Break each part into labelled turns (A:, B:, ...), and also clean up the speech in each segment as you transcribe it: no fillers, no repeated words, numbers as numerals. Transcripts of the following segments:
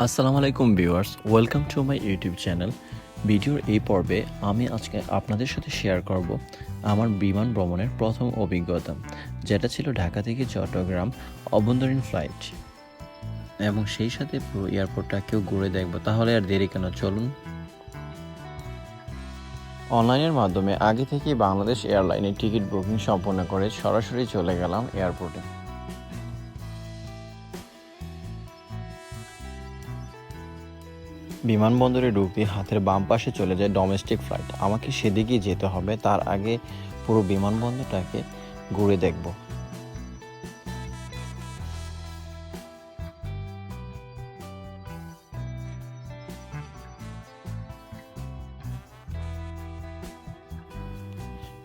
A: আসসালামু আলাইকুম viewers, welcome to my YouTube channel. ভিডিওর এই পর্বে আমি আজকে আপনাদের সাথে শেয়ার করব আমার বিমান ভ্রমণের প্রথম অভিজ্ঞতা, যেটা ছিল ঢাকা থেকে চট্টগ্রাম অভ্যন্তরীণ ফ্লাইট, এবং সেই সাথে পুরো এয়ারপোর্টটাকেও ঘুরে দেখব। তাহলে আর দেরি কেন, চলুন। অনলাইনের মাধ্যমে আগে থেকেই বাংলাদেশ এয়ারলাইনের টিকিট বুকিং সম্পন্ন করে সরাসরি চলে গেলাম এয়ারপোর্টে। বিমানবন্দরে ঢুকতে হাতের বাম পাশে চলে যায় ডোমেস্টিক ফ্লাইট। আমাকে সেদিকেই যেতে হবে, তার আগে পুরো বিমানবন্দরটাকে ঘুরে দেখব।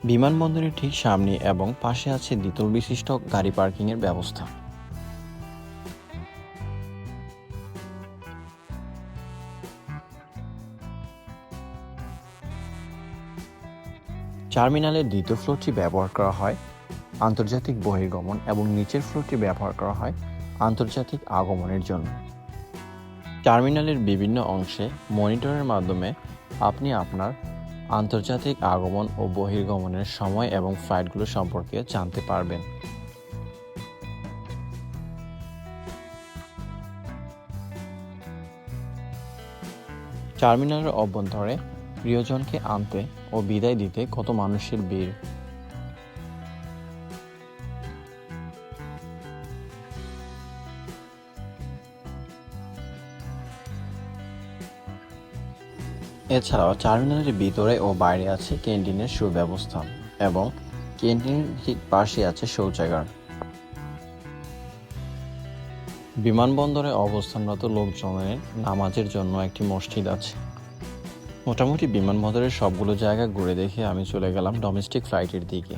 A: বিমানবন্দরের ঠিক সামনে এবং পাশে আছে দ্বিতল বিশিষ্ট গাড়ি পার্কিংয়ের ব্যবস্থা। টার্মিনালের দ্বিতীয় ফ্লোরটি ব্যবহার করা হয় আন্তর্জাতিক বহির্গমন এবং নিচের ফ্লোরটি ব্যবহার করা হয় আন্তর্জাতিক আগমনের জন্য। টার্মিনালের বিভিন্ন অংশে মনিটরের মাধ্যমে আপনি আপনার আন্তর্জাতিক আগমন ও বহির্গমনের সময় এবং ফ্লাইটগুলো সম্পর্কে জানতে পারবেন। টার্মিনালের অভ্যন্তরে প্রিয়জনকে আনতে ও বিদায় দিতে কত মানুষের ভিড়। এছাড়াও টার্মিনালের ভিতরে ও বাইরে আছে ক্যান্টিনের সুব্যবস্থা এবং ক্যান্টিনের ঠিক পাশে আছে শৌচাগার। বিমানবন্দরে অবস্থানরত লোকজনের নামাজের জন্য একটি মসজিদ আছে। মোটামুটি বিমানবন্দরের সবগুলো জায়গা ঘুরে দেখে আমি চলে গেলাম ডোমেস্টিক ফ্লাইটের দিকে।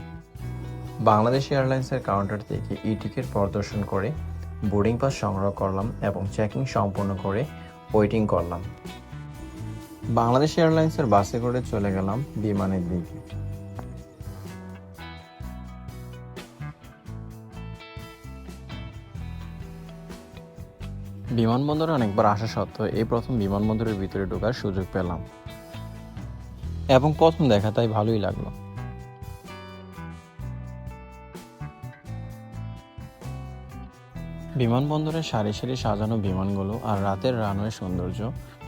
A: বাংলাদেশ এয়ারলাইন্সের কাউন্টার থেকে ই টিকিট প্রদর্শন করে বোর্ডিং পাস সংগ্রহ করলাম এবং চেকিং সম্পন্ন করে ওয়েটিং করলাম। বাংলাদেশ এয়ারলাইন্সের বাসে করে চলে গেলাম বিমানের দিকে। বিমানবন্দরে অনেকবার আসা সত্ত্বেও এই প্রথম বিমানবন্দরের ভিতরে ঢোকার সুযোগ পেলাম এবং প্রথম দেখা তাই ভালোই লাগলো। বিমানবন্দরে সারি সারি সাজানো বিমানগুলো আর রাতের রানওয়ে সৌন্দর্য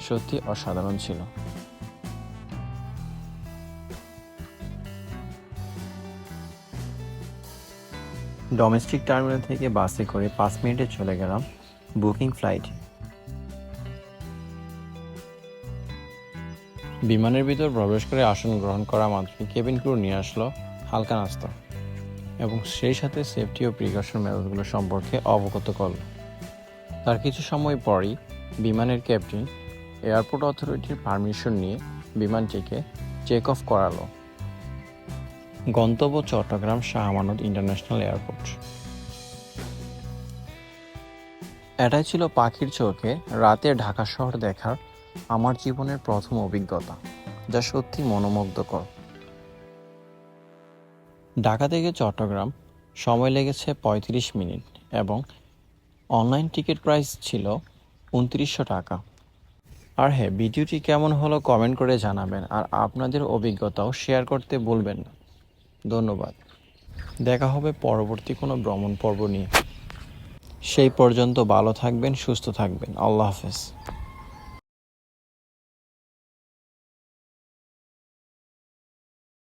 A: সত্যি অসাধারণ ছিল। ডোমেস্টিক টার্মিনাল থেকে বাসে করে 5 মিনিটে চলে গেলাম বুকিং ফ্লাইট। বিমানের ভিতর প্রবেশ করে আসন গ্রহণ করা মাত্রই কেবিন ক্রু নিয়ে আসলো হালকা নাস্তা এবং সেই সাথে সেফটি ও প্রিকশন মেথডগুলো সম্পর্কে অবগত করল। তার কিছু সময় পরই বিমানের ক্যাপ্টেন এয়ারপোর্ট অথরিটির পারমিশন নিয়ে বিমানটিকে চেক অফ করালো। গন্তব্য চট্টগ্রাম শাহ আমানত ইন্টারন্যাশনাল এয়ারপোর্ট। এটাই ছিল পাখির চোখে রাতে ঢাকা শহর দেখার আমার জীবনের প্রথম অভিজ্ঞতা, যা সত্যি মনোমুগ্ধকর। ঢাকা থেকে চট্টগ্রাম সময় লেগেছে 35 মিনিট এবং অনলাইন টিকিট প্রাইস ছিল 2900 টাকা। আর হ্যাঁ, ভিডিওটি কেমন হলো কমেন্ট করে জানাবেন, আর আপনাদের অভিজ্ঞতাও শেয়ার করতে ভুলবেন না। ধন্যবাদ। দেখা হবে পরবর্তী কোনো ভ্রমণ পর্ব নিয়ে। সেই পর্যন্ত ভালো থাকবেন, সুস্থ থাকবেন। আল্লাহ হাফেজ।